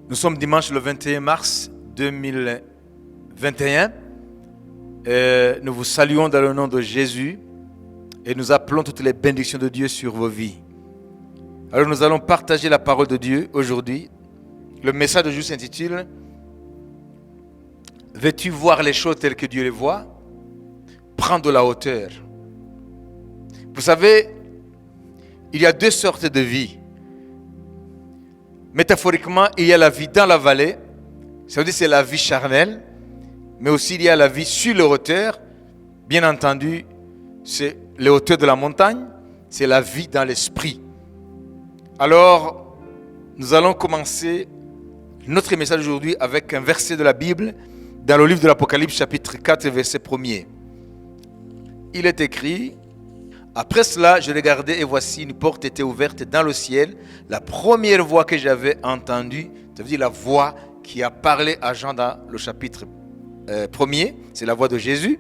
Nous sommes dimanche le 21 mars 2021. Nous vous saluons dans le nom de Jésus et nous appelons toutes les bénédictions de Dieu sur vos vies. Alors nous allons partager la parole de Dieu aujourd'hui. Le message de Dieu s'intitule « Veux-tu voir les choses telles que Dieu les voit? Prends de la hauteur. » Vous savez, il y a deux sortes de vie. Métaphoriquement, il y a la vie dans la vallée, ça veut dire que c'est la vie charnelle, mais aussi il y a la vie sur les hauteurs. Bien entendu, c'est les hauteurs de la montagne, c'est la vie dans l'esprit. Alors, nous allons commencer notre message aujourd'hui avec un verset de la Bible dans le livre de l'Apocalypse, chapitre 4, verset 1er. Il est écrit: après cela, je regardais et voici une porte était ouverte dans le ciel. La première voix que j'avais entendue, ça veut dire la voix qui a parlé à Jean dans le chapitre 1er, c'est la voix de Jésus.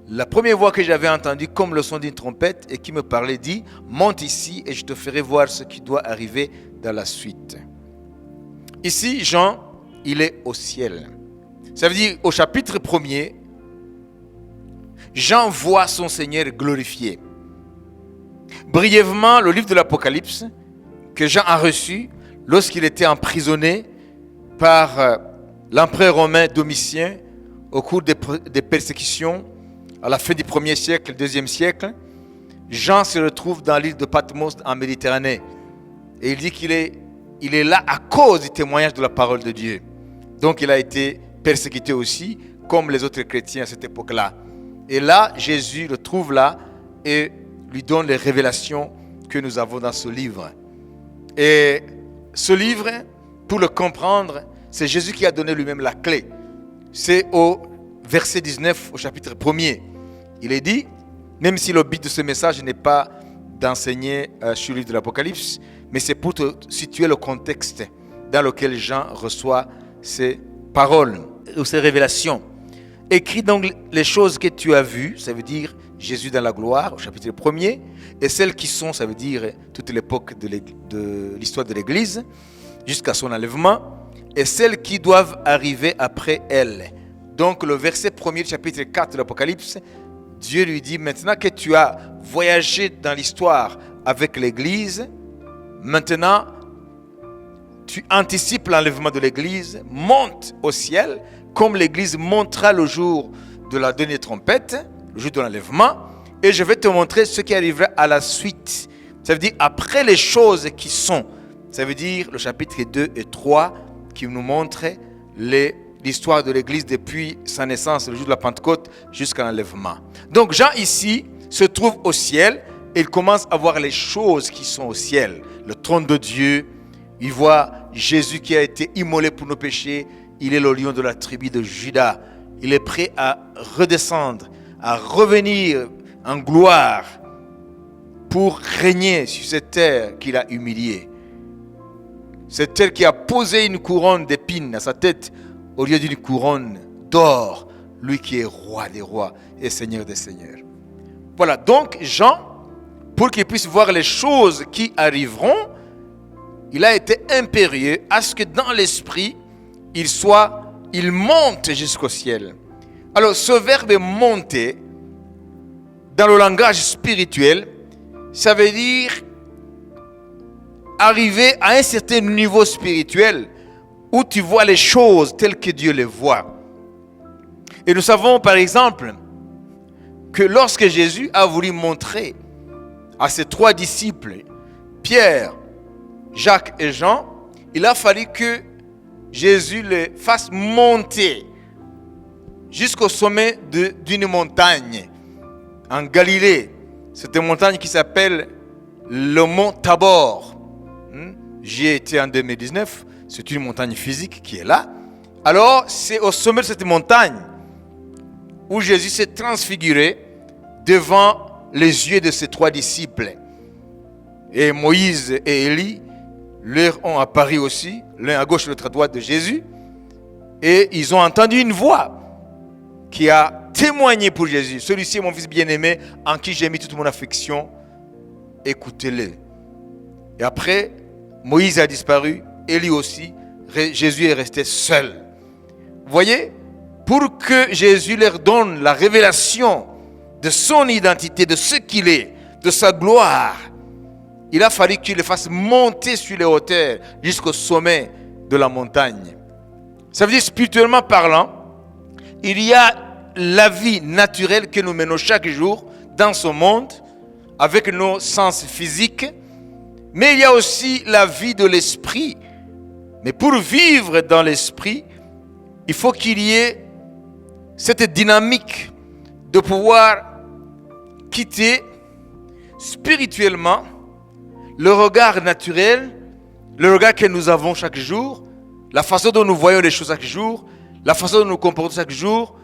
La première voix que j'avais entendue comme le son d'une trompette et qui me parlait dit: monte ici et je te ferai voir ce qui doit arriver dans la suite. Ici, Jean, il est au ciel. Ça veut dire au chapitre 1er, Jean voit son Seigneur glorifié. Brièvement, le livre de l'Apocalypse que Jean a reçu lorsqu'il était emprisonné par l'empereur romain Domitien au cours des persécutions à la fin du 1er siècle, 2e siècle. Jean se retrouve dans l'île de Patmos en Méditerranée et il dit qu'il est là à cause du témoignage de la parole de Dieu. Donc il a été persécuté aussi comme les autres chrétiens à cette époque-là. Et là, Jésus le trouve là et lui donne les révélations que nous avons dans ce livre. Et ce livre, pour le comprendre, c'est Jésus qui a donné lui-même la clé. C'est au verset 19, au chapitre 1er. Il est dit, même si le but de ce message n'est pas d'enseigner sur le livre de l'Apocalypse, mais c'est pour te situer le contexte dans lequel Jean reçoit ces paroles ou ces révélations. Écris donc les choses que tu as vues, ça veut dire Jésus dans la gloire, au chapitre 1er, et celles qui sont, ça veut dire toute l'époque de l'histoire de l'Église, jusqu'à son enlèvement, et celles qui doivent arriver après elle. Donc le verset 1er du chapitre 4 de l'Apocalypse, Dieu lui dit: maintenant que tu as voyagé dans l'histoire avec l'Église, maintenant tu anticipes l'enlèvement de l'Église, monte au ciel, comme l'Église montera le jour de la dernière trompette, le jour de l'enlèvement, et je vais te montrer ce qui arrivera à la suite. Ça veut dire après les choses qui sont. Ça veut dire le chapitre 2 et 3 qui nous montrent l'histoire de l'Église depuis sa naissance, le jour de la Pentecôte, jusqu'à l'enlèvement. Donc Jean ici se trouve au ciel et il commence à voir les choses qui sont au ciel. Le trône de Dieu, il voit Jésus qui a été immolé pour nos péchés. Il est le lion de la tribu de Juda. Il est prêt à redescendre, à revenir en gloire pour régner sur cette terre qu'il a humiliée. Cette terre qui a posé une couronne d'épines à sa tête au lieu d'une couronne d'or, lui qui est roi des rois et seigneur des seigneurs. Voilà, donc Jean, pour qu'il puisse voir les choses qui arriveront, il a été impérieux à ce que dans l'esprit, il monte jusqu'au ciel. Alors ce verbe monter, dans le langage spirituel, ça veut dire arriver à un certain niveau spirituel où tu vois les choses telles que Dieu les voit. Et nous savons par exemple que lorsque Jésus a voulu montrer à ses 3 disciples, Pierre, Jacques et Jean, il a fallu que Jésus les fasse monter jusqu'au sommet d'une montagne en Galilée. C'est une montagne qui s'appelle le mont Tabor. J'y ai été en 2019. C'est une montagne physique qui est là. Alors, c'est au sommet de cette montagne où Jésus s'est transfiguré devant les yeux de ses 3 disciples. Et Moïse et Élie leur ont apparu aussi, l'un à gauche et l'autre à droite de Jésus. Et ils ont entendu une voix qui a témoigné pour Jésus. Celui-ci est mon fils bien-aimé en qui j'ai mis toute mon affection. Écoutez-le. Et après, Moïse a disparu, Élie aussi. Jésus est resté seul. Vous voyez, pour que Jésus leur donne la révélation de son identité, de ce qu'il est, de sa gloire, il a fallu qu'il le fasse monter sur les hauteurs jusqu'au sommet de la montagne. Ça veut dire, spirituellement parlant, il y a la vie naturelle que nous menons chaque jour dans ce monde, avec nos sens physiques, mais il y a aussi la vie de l'esprit. Mais pour vivre dans l'esprit, il faut qu'il y ait cette dynamique de pouvoir quitter spirituellement le regard naturel, le regard que nous avons chaque jour, la façon dont nous voyons les choses chaque jour, la façon dont nous nous comportons chaque jour,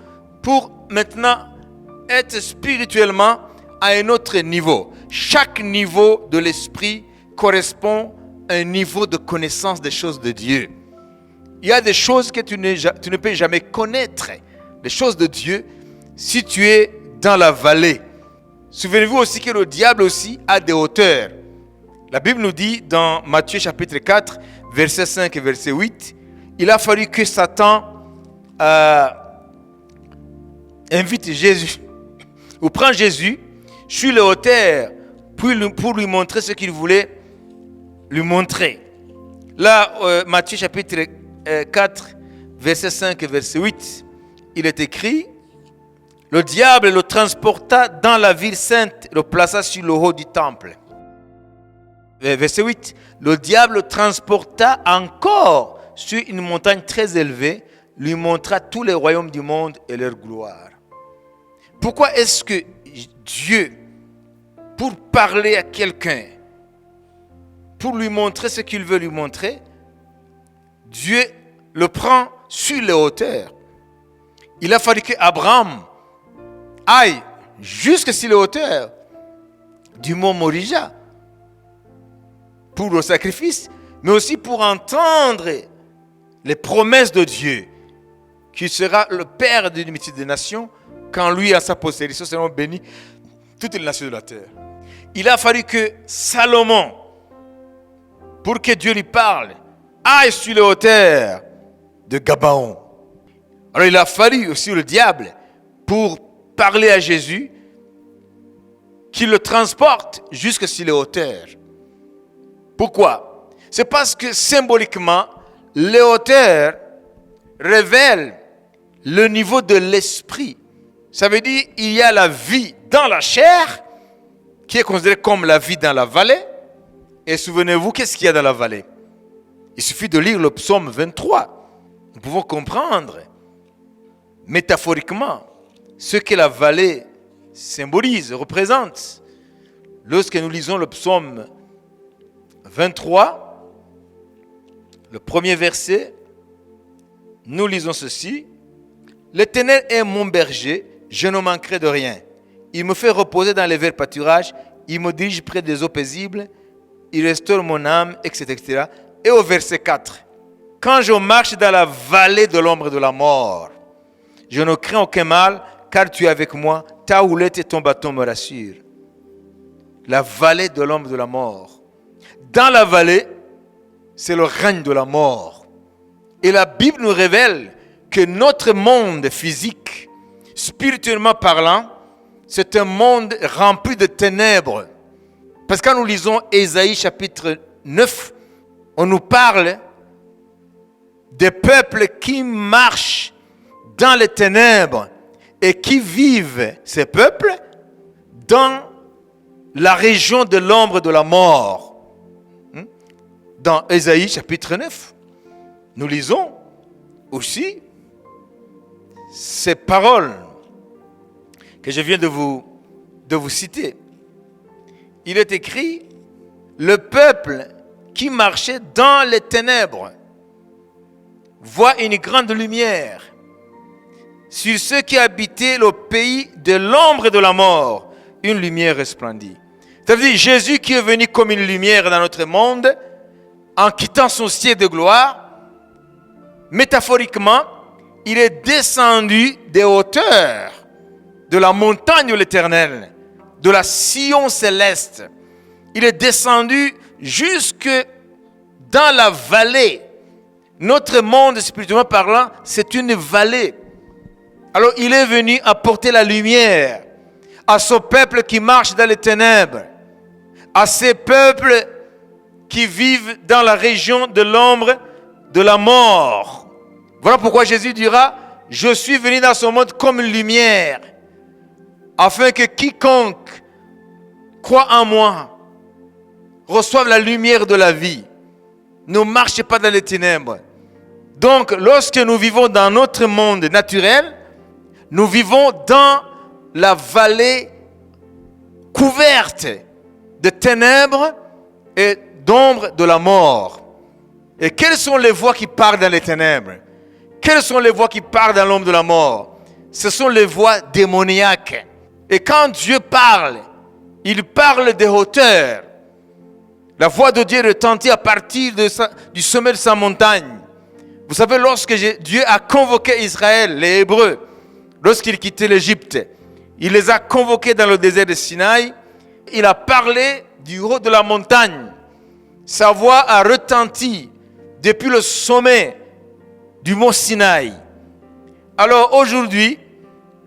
pour maintenant être spirituellement à un autre niveau. Chaque niveau de l'esprit correspond à un niveau de connaissance des choses de Dieu. Il y a des choses que tu ne peux jamais connaître, les choses de Dieu, si tu es dans la vallée. Souvenez-vous aussi que le diable aussi a des hauteurs. La Bible nous dit dans Matthieu chapitre 4, verset 5 et verset 8, il a fallu que Satan invite Jésus, ou prend Jésus sur les hauteurs pour lui montrer ce qu'il voulait lui montrer. Là, Matthieu chapitre 4, verset 5 et verset 8, il est écrit: le diable le transporta dans la ville sainte et le plaça sur le haut du temple. Verset 8, le diable le transporta encore sur une montagne très élevée, lui montra tous les royaumes du monde et leur gloire. Pourquoi est-ce que Dieu, pour parler à quelqu'un, pour lui montrer ce qu'il veut lui montrer, Dieu le prend sur les hauteurs? Il a fallu qu'Abraham aille jusque sur les hauteurs du mont Morija pour le sacrifice, mais aussi pour entendre les promesses de Dieu, qui sera le Père de l'unité des nations, quand lui, à sa postérité, seront bénis toutes les nations de la terre. Il a fallu que Salomon, pour que Dieu lui parle, aille sur les hauteurs de Gabaon. Alors il a fallu aussi le diable, pour parler à Jésus, qu'il le transporte jusque sur les hauteurs. Pourquoi? C'est parce que symboliquement, les hauteurs révèlent le niveau de l'esprit. Ça veut dire qu'il y a la vie dans la chair, qui est considérée comme la vie dans la vallée. Et souvenez-vous, qu'est-ce qu'il y a dans la vallée? Il suffit de lire le psaume 23. Nous pouvons comprendre métaphoriquement ce que la vallée symbolise, représente. Lorsque nous lisons le psaume 23, le premier verset, nous lisons ceci: l'Éternel est mon berger, je ne manquerai de rien. Il me fait reposer dans les verts pâturages, il me dirige près des eaux paisibles, il restaure mon âme, etc., etc. Et au verset 4, quand je marche dans la vallée de l'ombre de la mort, je ne crains aucun mal, car tu es avec moi, ta houlette et ton bâton me rassurent. La vallée de l'ombre de la mort. Dans la vallée, c'est le règne de la mort. Et la Bible nous révèle que notre monde physique, spirituellement parlant, c'est un monde rempli de ténèbres. Parce que quand nous lisons Ésaïe chapitre 9, on nous parle des peuples qui marchent dans les ténèbres et qui vivent, ces peuples, dans la région de l'ombre de la mort. Dans Ésaïe chapitre 9, nous lisons aussi ces paroles que je viens de vous citer. Il est écrit: le peuple qui marchait dans les ténèbres voit une grande lumière. Sur ceux qui habitaient le pays de l'ombre de la mort, une lumière resplendit. C'est-à-dire Jésus qui est venu comme une lumière dans notre monde, en quittant son ciel de gloire, métaphoriquement, il est descendu des hauteurs de la montagne de l'Éternel, de la Sion céleste. Il est descendu jusque dans la vallée, Notre monde, spirituellement parlant, c'est une vallée. Alors il est venu apporter la lumière à ce peuple qui marche dans les ténèbres, à ces peuples qui vivent dans la région de l'ombre de la mort. Voilà pourquoi Jésus dira, je suis venu dans ce monde comme une lumière, afin que quiconque croit en moi reçoive la lumière de la vie. Ne marchez pas dans les ténèbres. Donc, lorsque nous vivons dans notre monde naturel, nous vivons dans la vallée couverte de ténèbres et d'ombre de la mort. Et quelles sont les voix qui parlent dans les ténèbres? Quelles sont les voix qui parlent dans l'ombre de la mort? Ce sont les voix démoniaques. Et quand Dieu parle, il parle des hauteurs. La voix de Dieu retentit à partir du sommet de sa montagne. Vous savez, lorsque Dieu a convoqué Israël, les Hébreux, lorsqu'ils quittaient l'Égypte, il les a convoqués dans le désert de Sinaï. Il a parlé du haut de la montagne. Sa voix a retenti depuis le sommet du mont Sinaï. Alors aujourd'hui,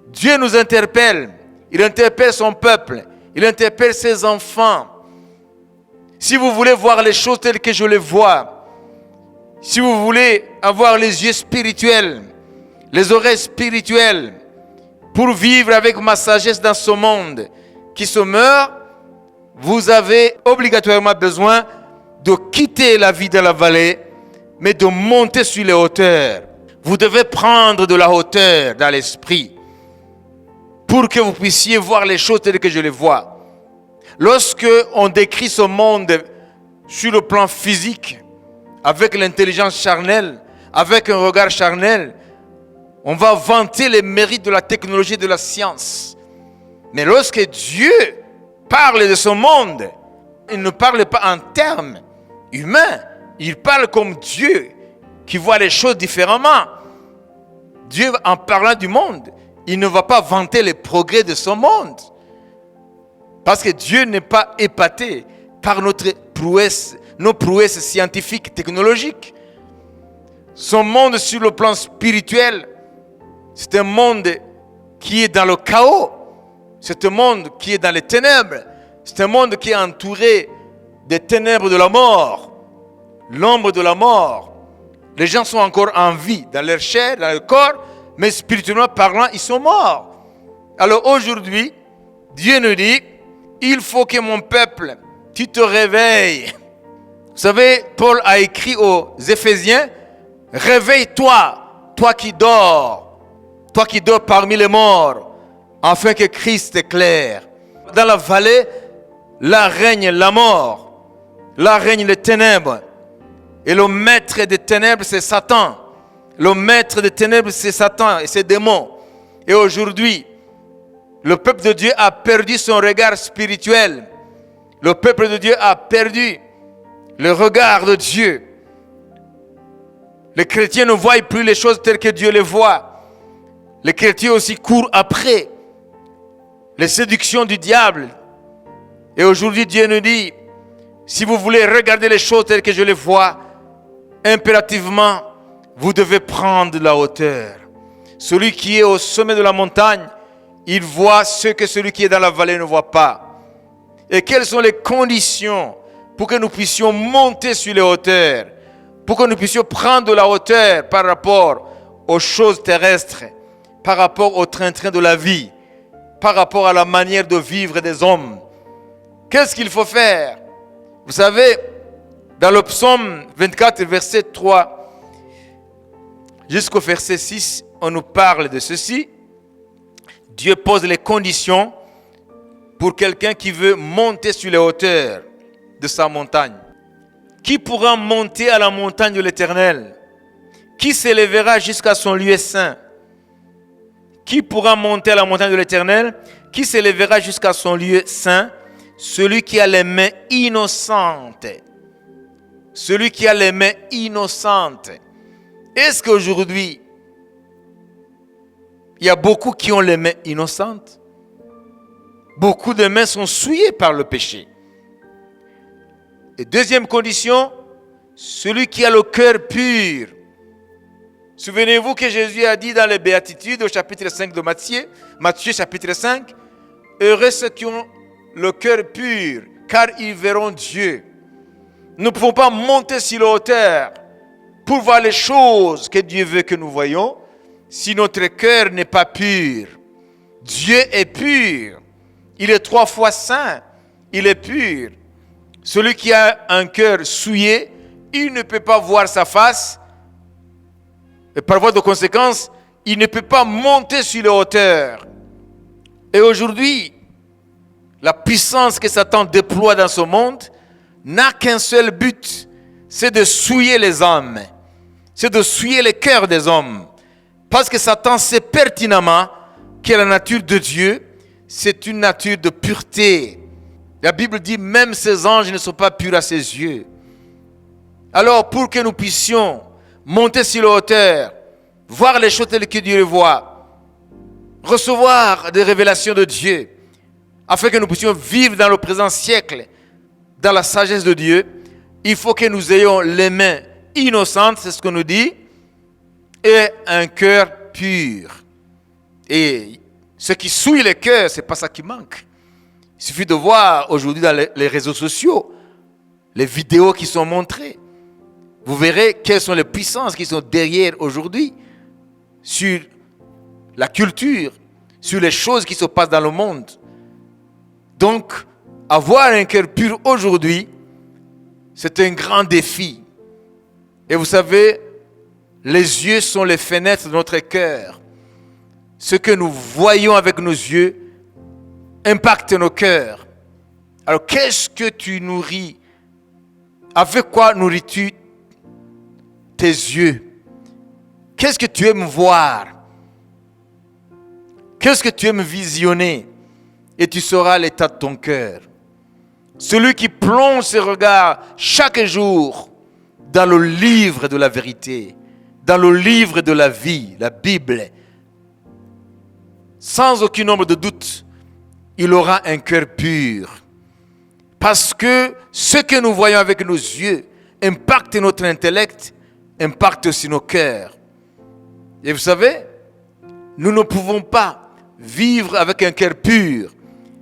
Dieu nous interpelle. Il interpelle son peuple. Il interpelle ses enfants. Si vous voulez voir les choses telles que je les vois, si vous voulez avoir les yeux spirituels, les oreilles spirituelles, pour vivre avec ma sagesse dans ce monde qui se meurt, vous avez obligatoirement besoin de quitter la vie de la vallée, mais de monter sur les hauteurs. Vous devez prendre de la hauteur dans l'esprit pour que vous puissiez voir les choses telles que je les vois. Lorsque on décrit ce monde sur le plan physique, avec l'intelligence charnelle, avec un regard charnel, on va vanter les mérites de la technologie et de la science. Mais lorsque Dieu parle de ce monde, il ne parle pas en termes humains. Il parle comme Dieu qui voit les choses différemment. Dieu, en parlant du monde, il ne va pas vanter les progrès de ce monde. Parce que Dieu n'est pas épaté par nos prouesses scientifiques, technologiques. Son monde sur le plan spirituel, c'est un monde qui est dans le chaos. C'est un monde qui est dans les ténèbres. C'est un monde qui est entouré des ténèbres de la mort. L'ombre de la mort. Les gens sont encore en vie dans leur chair, dans leur corps, mais spirituellement parlant, ils sont morts. Alors aujourd'hui, Dieu nous dit, il faut que mon peuple, tu te réveilles. Vous savez, Paul a écrit aux Éphésiens, réveille-toi, toi qui dors parmi les morts, afin que Christ éclaire. Dans la vallée, là règne la mort, là règne les ténèbres. Et le maître des ténèbres, c'est Satan. Le maître des ténèbres, c'est Satan et ses démons. Et aujourd'hui, le peuple de Dieu a perdu son regard spirituel. Le peuple de Dieu a perdu le regard de Dieu. Les chrétiens ne voient plus les choses telles que Dieu les voit. Les chrétiens aussi courent après les séductions du diable. Et aujourd'hui, Dieu nous dit, si vous voulez regarder les choses telles que je les vois, impérativement, vous devez prendre la hauteur. Celui qui est au sommet de la montagne, il voit ce que celui qui est dans la vallée ne voit pas. Et quelles sont les conditions pour que nous puissions monter sur les hauteurs, pour que nous puissions prendre de la hauteur par rapport aux choses terrestres, par rapport au train-train de la vie, par rapport à la manière de vivre des hommes. Qu'est-ce qu'il faut faire? Vous savez, dans le psaume 24, verset 3 jusqu'au verset 6, on nous parle de ceci. Dieu pose les conditions pour quelqu'un qui veut monter sur les hauteurs de sa montagne. Qui pourra monter à la montagne de l'Éternel? Qui s'élèvera jusqu'à son lieu saint? Qui pourra monter à la montagne de l'Éternel? Qui s'élèvera jusqu'à son lieu saint? Celui qui a les mains innocentes. Celui qui a les mains innocentes. Est-ce qu'aujourd'hui, il y a beaucoup qui ont les mains innocentes? Beaucoup de mains sont souillées par le péché. Et deuxième condition, celui qui a le cœur pur. Souvenez-vous que Jésus a dit dans les Béatitudes au chapitre 5 de Matthieu chapitre 5, « Heureux ceux qui ont le cœur pur, car ils verront Dieu. » Nous ne pouvons pas monter sur la hauteur pour voir les choses que Dieu veut que nous voyions si notre cœur n'est pas pur. Dieu est pur. Il est 3 fois saint. Il est pur. Celui qui a un cœur souillé, il ne peut pas voir sa face. Et par voie de conséquence, il ne peut pas monter sur les hauteurs. Et aujourd'hui, la puissance que Satan déploie dans ce monde n'a qu'un seul but, c'est de souiller les âmes. C'est de souiller les cœurs des hommes. Parce que Satan sait pertinemment que la nature de Dieu, c'est une nature de pureté. La Bible dit même ses anges ne sont pas purs à ses yeux. Alors pour que nous puissions monter sur la hauteur, voir les choses telles que Dieu les voit, recevoir des révélations de Dieu, afin que nous puissions vivre dans le présent siècle, dans la sagesse de Dieu, il faut que nous ayons les mains innocentes, c'est ce qu'on nous dit, et un cœur pur. Et ce qui souille le cœur, ce n'est pas ça qui manque. Il suffit de voir aujourd'hui dans les réseaux sociaux, les vidéos qui sont montrées. Vous verrez quelles sont les puissances qui sont derrière aujourd'hui sur la culture, sur les choses qui se passent dans le monde. Donc, avoir un cœur pur aujourd'hui, c'est un grand défi. Et vous savez, les yeux sont les fenêtres de notre cœur. Ce que nous voyons avec nos yeux impacte nos cœurs. Alors, qu'est-ce que tu nourris? Avec quoi nourris-tu tes yeux? Qu'est-ce que tu aimes voir? Qu'est-ce que tu aimes visionner? Et tu sauras l'état de ton cœur. Celui qui plonge ses regards chaque jour dans le livre de la vérité, dans le livre de la vie, la Bible, sans aucun nombre de doutes, il aura un cœur pur. Parce que ce que nous voyons avec nos yeux impacte notre intellect, impacte aussi nos cœurs. Et vous savez, nous ne pouvons pas vivre avec un cœur pur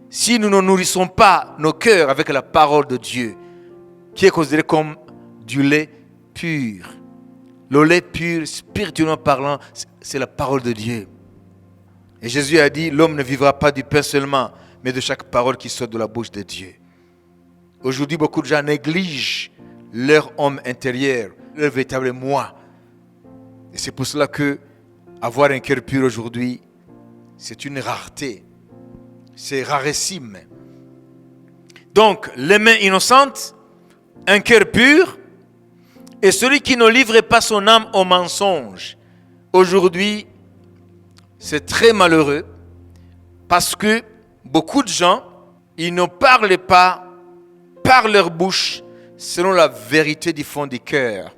si nous ne nourrissons pas nos cœurs avec la parole de Dieu, qui est considérée comme du lait pur. Le lait pur, spirituellement parlant, c'est la parole de Dieu. Et Jésus a dit, l'homme ne vivra pas du pain seulement, mais de chaque parole qui sort de la bouche de Dieu. Aujourd'hui, beaucoup de gens négligent leur homme intérieur, leur véritable moi. Et c'est pour cela que avoir un cœur pur aujourd'hui, c'est une rareté. C'est rarissime. Donc, les mains innocentes, un cœur pur, et celui qui ne livre pas son âme au mensonge. Aujourd'hui, c'est très malheureux parce que beaucoup de gens, ils ne parlent pas par leur bouche selon la vérité du fond du cœur.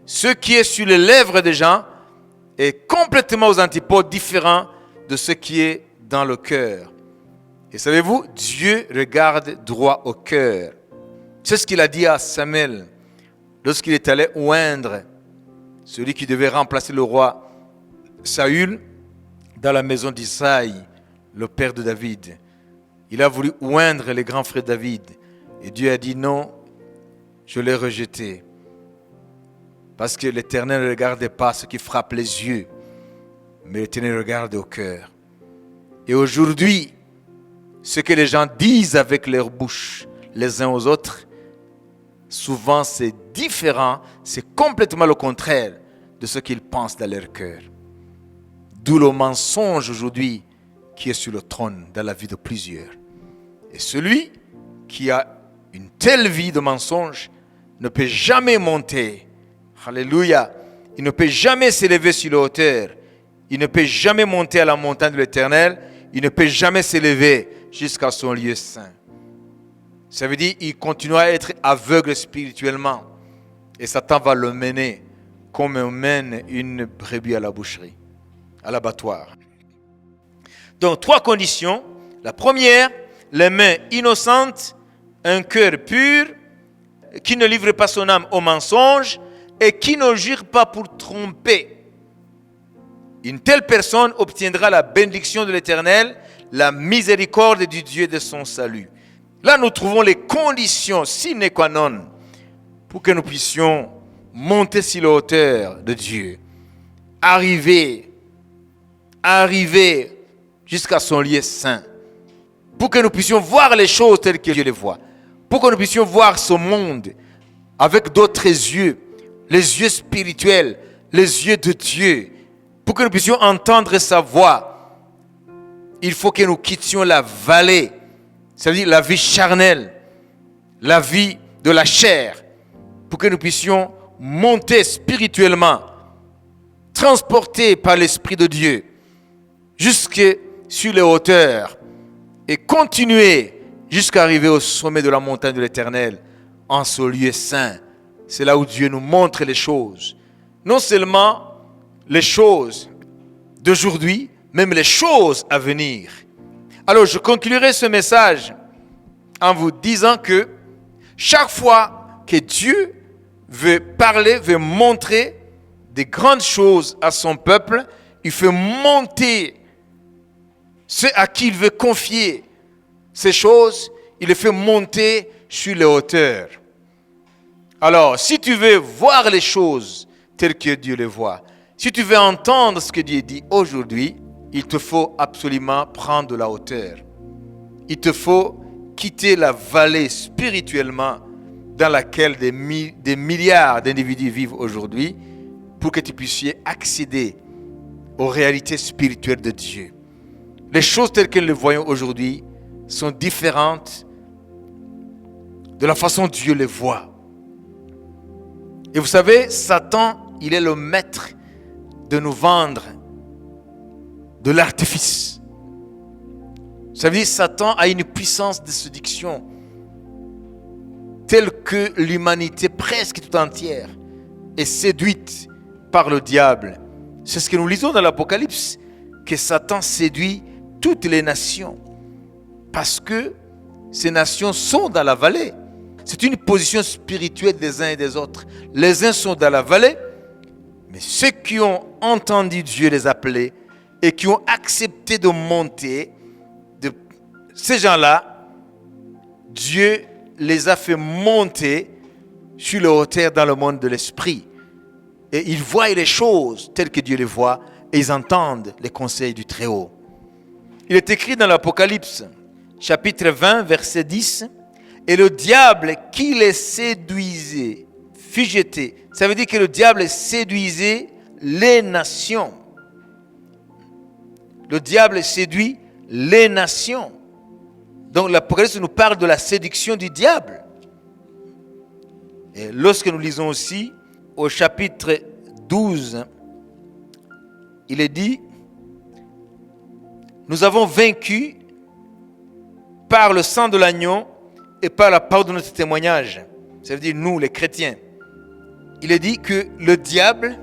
Ce qui est sur les lèvres des gens est complètement aux antipodes différent de ce qui est dans le cœur. Et savez-vous, Dieu regarde droit au cœur. C'est ce qu'il a dit à Samuel lorsqu'il est allé oindre celui qui devait remplacer le roi Saül dans la maison d'Isaïe, le père de David. Il a voulu oindre les grands frères David. Et Dieu a dit non, je l'ai rejeté. Parce que l'Éternel ne regardait pas ce qui frappe les yeux, mais l'Éternel regarde au cœur. Et aujourd'hui, ce que les gens disent avec leur bouche les uns aux autres, souvent c'est différent, c'est complètement le contraire de ce qu'ils pensent dans leur cœur. D'où le mensonge aujourd'hui qui est sur le trône dans la vie de plusieurs. Et celui qui a une telle vie de mensonge ne peut jamais monter. Alléluia. Il ne peut jamais s'élever sur la hauteur. Il ne peut jamais monter à la montagne de l'Éternel. Il ne peut jamais s'élever jusqu'à son lieu saint. Ça veut dire qu'il continuera à être aveugle spirituellement. Et Satan va le mener comme on mène une brebis à la boucherie, à l'abattoir. Donc, 3 conditions. La première, les mains innocentes, un cœur pur, qui ne livre pas son âme au mensonge et qui ne jure pas pour tromper. Une telle personne obtiendra la bénédiction de l'Éternel, la miséricorde du Dieu de son salut. Là, nous trouvons les conditions sine qua non pour que nous puissions monter sur la hauteur de Dieu. Arriver jusqu'à son lieu saint. Pour que nous puissions voir les choses telles que Dieu les voit. Pour que nous puissions voir ce monde avec d'autres yeux, les yeux spirituels, les yeux de Dieu. Pour que nous puissions entendre sa voix, il faut que nous quittions la vallée, c'est-à-dire la vie charnelle, la vie de la chair, pour que nous puissions monter spirituellement, transportés par l'Esprit de Dieu, jusque sur les hauteurs et continuer jusqu'à arriver au sommet de la montagne de l'Éternel, en ce lieu saint. C'est là où Dieu nous montre les choses. Non seulement les choses d'aujourd'hui, même les choses à venir. Alors, je conclurai ce message en vous disant que chaque fois que Dieu veut parler, veut montrer des grandes choses à son peuple, il fait monter ceux à qui il veut confier ces choses, il les fait monter sur les hauteurs. Alors, si tu veux voir les choses telles que Dieu les voit, si tu veux entendre ce que Dieu dit aujourd'hui, il te faut absolument prendre de la hauteur. Il te faut quitter la vallée spirituellement dans laquelle des milliards d'individus vivent aujourd'hui pour que tu puisses accéder aux réalités spirituelles de Dieu. Les choses telles que nous les voyons aujourd'hui sont différentes de la façon dont Dieu les voit. Et vous savez, Satan, il est le maître de nous vendre de l'artifice. Ça veut dire que Satan a une puissance de séduction telle que l'humanité presque tout entière est séduite par le diable. C'est ce que nous lisons dans l'Apocalypse, que Satan séduit toutes les nations parce que ces nations sont dans la vallée. C'est une position spirituelle des uns et des autres. Les uns sont dans la vallée, mais ceux qui ont entendu Dieu les appeler et qui ont accepté de monter, ces gens-là, Dieu les a fait monter sur les hauteurs dans le monde de l'esprit. Et ils voient les choses telles que Dieu les voit et ils entendent les conseils du Très-Haut. Il est écrit dans l'Apocalypse, chapitre 20, verset 10, « Et le diable qui les séduisait fut jeté. » Ça veut dire que le diable séduisait les nations. Le diable séduit les nations. Donc l'Apocalypse nous parle de la séduction du diable. Et lorsque nous lisons aussi au chapitre 12, il est dit, nous avons vaincu par le sang de l'agneau et par la parole de notre témoignage. Ça veut dire nous, les chrétiens. Il est dit que le diable,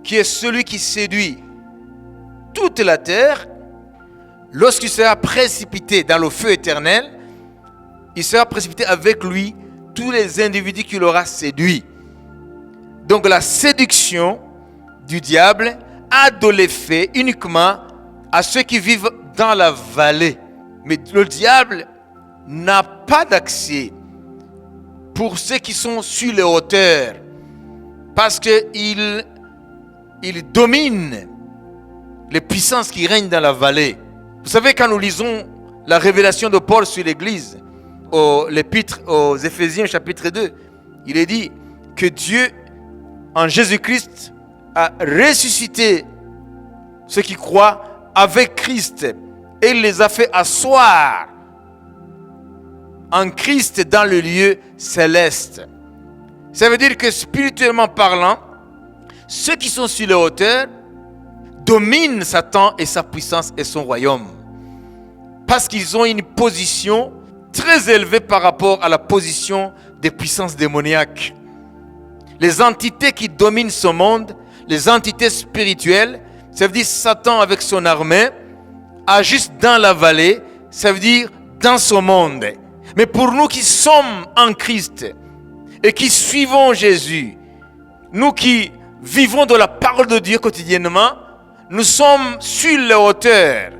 qui est celui qui séduit toute la terre, lorsqu'il sera précipité dans le feu éternel, il sera précipité avec lui tous les individus qu'il aura séduits. Donc la séduction du diable a de l'effet uniquement à ceux qui vivent dans la vallée. Mais le diable n'a pas d'accès pour ceux qui sont sur les hauteurs, parce qu'il domine les puissances qui règnent dans la vallée. Vous savez, quand nous lisons la révélation de Paul sur l'Église, l'épître aux Éphésiens chapitre 2, il est dit que Dieu, en Jésus-Christ, a ressuscité ceux qui croient avec Christ et il les a fait asseoir en Christ dans le lieu céleste. Ça veut dire que spirituellement parlant, ceux qui sont sur les hauteurs dominent Satan et sa puissance et son royaume. Parce qu'ils ont une position très élevée par rapport à la position des puissances démoniaques. Les entités qui dominent ce monde, les entités spirituelles, ça veut dire Satan avec son armée, agissent dans la vallée, ça veut dire dans ce monde. Mais pour nous qui sommes en Christ et qui suivons Jésus, nous qui vivons de la parole de Dieu quotidiennement, nous sommes sur les hauteurs.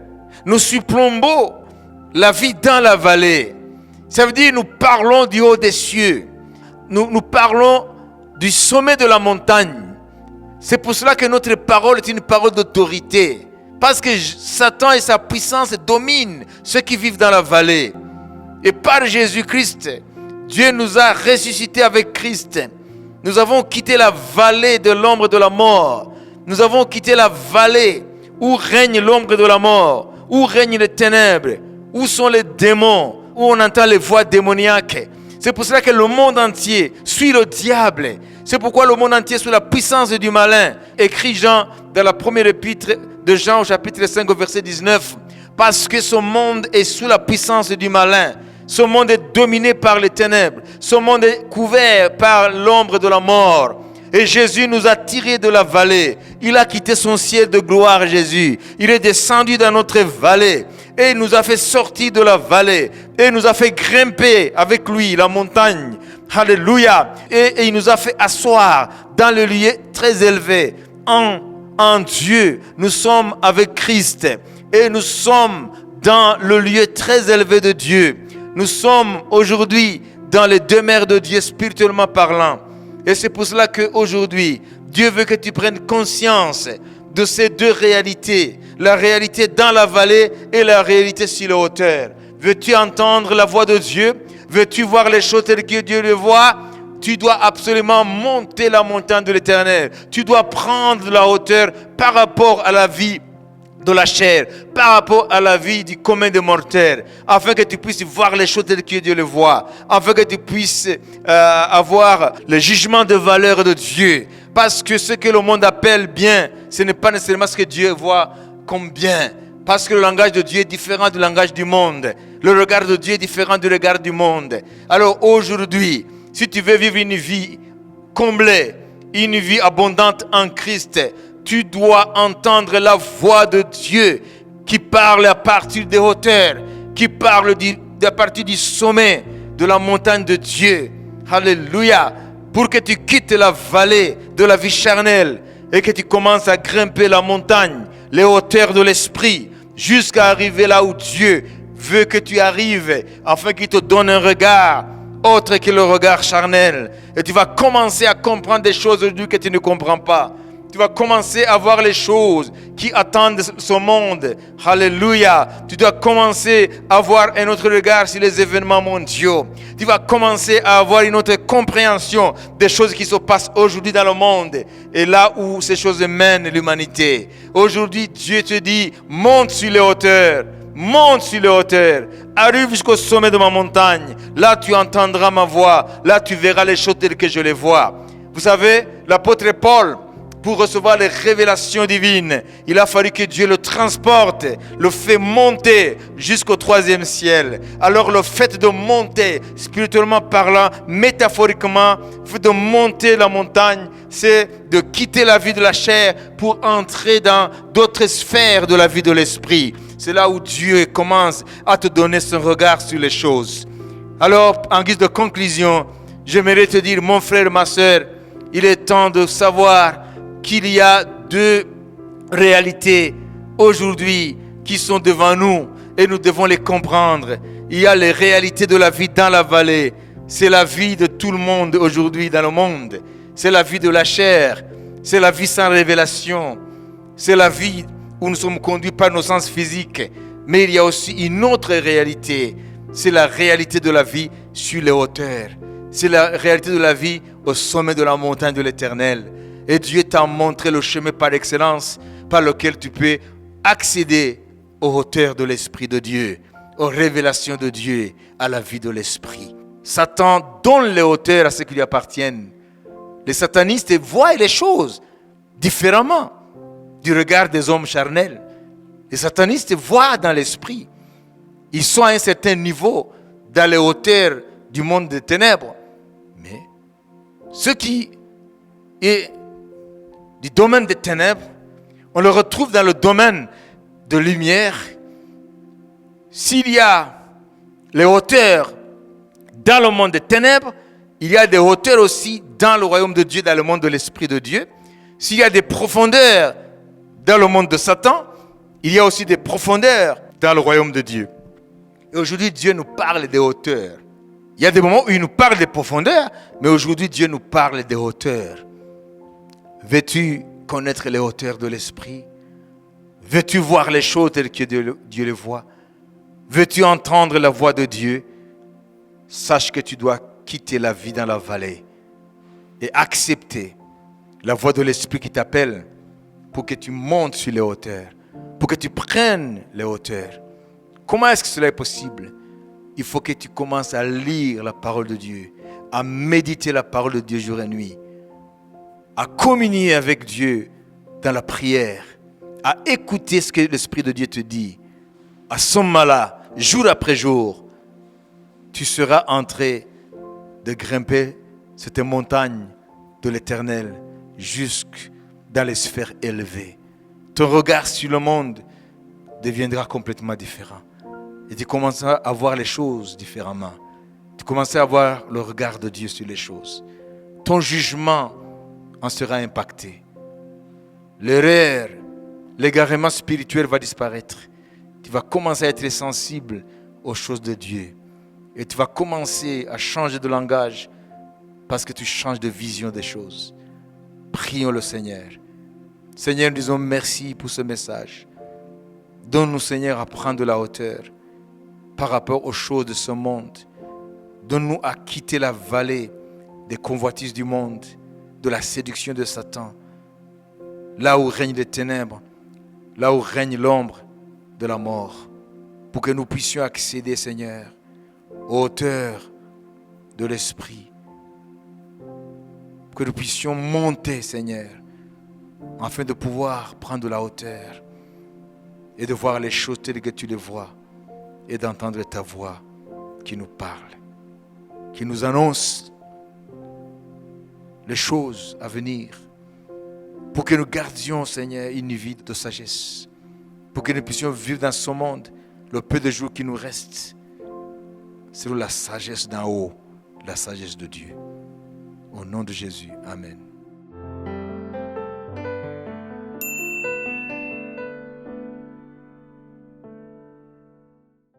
Nous surplombons la vie dans la vallée. Ça veut dire nous parlons du haut des cieux. Nous parlons du sommet de la montagne. C'est pour cela que notre parole est une parole d'autorité. Parce que Satan et sa puissance dominent ceux qui vivent dans la vallée. Et par Jésus-Christ, Dieu nous a ressuscités avec Christ. Nous avons quitté la vallée de l'ombre de la mort. Nous avons quitté la vallée où règne l'ombre de la mort, où règnent les ténèbres, où sont les démons, où on entend les voix démoniaques. C'est pour cela que le monde entier suit le diable. C'est pourquoi le monde entier sous la puissance du malin. Écrit Jean dans la première épître de Jean au chapitre 5 au verset 19. Parce que ce monde est sous la puissance du malin. Ce monde est dominé par les ténèbres. Ce monde est couvert par l'ombre de la mort. Et Jésus nous a tirés de la vallée. Il a quitté son ciel de gloire, Jésus. Il est descendu dans notre vallée. Et il nous a fait sortir de la vallée. Et il nous a fait grimper avec lui la montagne. Alléluia. Et il nous a fait asseoir dans le lieu très élevé. En Dieu, nous sommes avec Christ. Et nous sommes dans le lieu très élevé de Dieu. Nous sommes aujourd'hui dans les demeures de Dieu spirituellement parlant. Et c'est pour cela qu'aujourd'hui, Dieu veut que tu prennes conscience de ces deux réalités. La réalité dans la vallée et la réalité sur les hauteurs. Veux-tu entendre la voix de Dieu? Veux-tu voir les choses telles que Dieu les voit? Tu dois absolument monter la montagne de l'Éternel. Tu dois prendre la hauteur par rapport à la vie de la chair, par rapport à la vie du commun des mortels, afin que tu puisses voir les choses telles que Dieu les voit, afin que tu puisses avoir le jugement de valeur de Dieu. Parce que ce que le monde appelle bien, ce n'est pas nécessairement ce que Dieu voit comme bien. Parce que le langage de Dieu est différent du langage du monde. Le regard de Dieu est différent du regard du monde. Alors aujourd'hui, si tu veux vivre une vie comblée, une vie abondante en Christ, tu dois entendre la voix de Dieu qui parle à partir des hauteurs, qui parle à partir du sommet de la montagne de Dieu. Alléluia. Pour que tu quittes la vallée de la vie charnelle et que tu commences à grimper la montagne, les hauteurs de l'esprit, jusqu'à arriver là où Dieu veut que tu arrives, afin qu'il te donne un regard autre que le regard charnel. Et tu vas commencer à comprendre des choses aujourd'hui que tu ne comprends pas. Tu vas commencer à voir les choses qui attendent ce monde. Alléluia. Tu dois commencer à avoir un autre regard sur les événements mondiaux. Tu vas commencer à avoir une autre compréhension des choses qui se passent aujourd'hui dans le monde et là où ces choses mènent l'humanité. Aujourd'hui, Dieu te dit, monte sur les hauteurs. Monte sur les hauteurs. Arrive jusqu'au sommet de ma montagne. Là, tu entendras ma voix. Là, tu verras les choses telles que je les vois. Vous savez, l'apôtre Paul, pour recevoir les révélations divines, il a fallu que Dieu le transporte, le fait monter jusqu'au 3e ciel. Alors le fait de monter, spirituellement parlant, métaphoriquement, le fait de monter la montagne, c'est de quitter la vie de la chair pour entrer dans d'autres sphères de la vie de l'esprit. C'est là où Dieu commence à te donner son regard sur les choses. Alors, en guise de conclusion, j'aimerais te dire, mon frère, ma soeur, il est temps de savoir qu'il y a deux réalités aujourd'hui qui sont devant nous et nous devons les comprendre. Il y a les réalités de la vie dans la vallée. C'est la vie de tout le monde aujourd'hui dans le monde. C'est la vie de la chair. C'est la vie sans révélation. C'est la vie où nous sommes conduits par nos sens physiques. Mais il y a aussi une autre réalité. C'est la réalité de la vie sur les hauteurs. C'est la réalité de la vie au sommet de la montagne de l'Éternel. Et Dieu t'a montré le chemin par excellence par lequel tu peux accéder aux hauteurs de l'Esprit de Dieu, aux révélations de Dieu, à la vie de l'Esprit. Satan donne les hauteurs à ceux qui lui appartiennent. Les satanistes voient les choses différemment du regard des hommes charnels. Les satanistes voient dans l'Esprit. Ils sont à un certain niveau dans les hauteurs du monde des ténèbres. Mais ce qui est du domaine des ténèbres, on le retrouve dans le domaine de lumière. S'il y a les hauteurs dans le monde des ténèbres, il y a des hauteurs aussi dans le royaume de Dieu, dans le monde de l'Esprit de Dieu. S'il y a des profondeurs dans le monde de Satan, il y a aussi des profondeurs dans le royaume de Dieu. Et aujourd'hui, Dieu nous parle des hauteurs. Il y a des moments où il nous parle des profondeurs, mais aujourd'hui, Dieu nous parle des hauteurs. Veux-tu connaître les hauteurs de l'esprit? Veux-tu voir les choses telles que Dieu les voit? Veux-tu entendre la voix de Dieu? Sache que tu dois quitter la vie dans la vallée et accepter la voix de l'esprit qui t'appelle pour que tu montes sur les hauteurs, pour que tu prennes les hauteurs. Comment est-ce que cela est possible? Il faut que tu commences à lire la parole de Dieu, à méditer la parole de Dieu jour et nuit, à communier avec Dieu dans la prière, à écouter ce que l'Esprit de Dieu te dit. À ce moment-là, jour après jour, tu seras en train de grimper cette montagne de l'Éternel jusque dans les sphères élevées. Ton regard sur le monde deviendra complètement différent. Et tu commenceras à voir les choses différemment. Tu commenceras à voir le regard de Dieu sur les choses. Ton jugement en sera impacté. L'erreur, l'égarement spirituel va disparaître. Tu vas commencer à être sensible aux choses de Dieu. Et tu vas commencer à changer de langage parce que tu changes de vision des choses. Prions le Seigneur. Seigneur, nous disons merci pour ce message. Donne-nous, Seigneur, à prendre de la hauteur par rapport aux choses de ce monde. Donne-nous à quitter la vallée des convoitises du monde, de la séduction de Satan, là où règnent les ténèbres, là où règne l'ombre de la mort, pour que nous puissions accéder, Seigneur, aux hauteurs de l'esprit, que nous puissions monter, Seigneur, afin de pouvoir prendre de la hauteur et de voir les choses telles que tu les vois et d'entendre ta voix qui nous parle, qui nous annonce les choses à venir, pour que nous gardions, Seigneur, une vie de sagesse, pour que nous puissions vivre dans ce monde le peu de jours qui nous restent, selon la sagesse d'en haut, la sagesse de Dieu. Au nom de Jésus, Amen.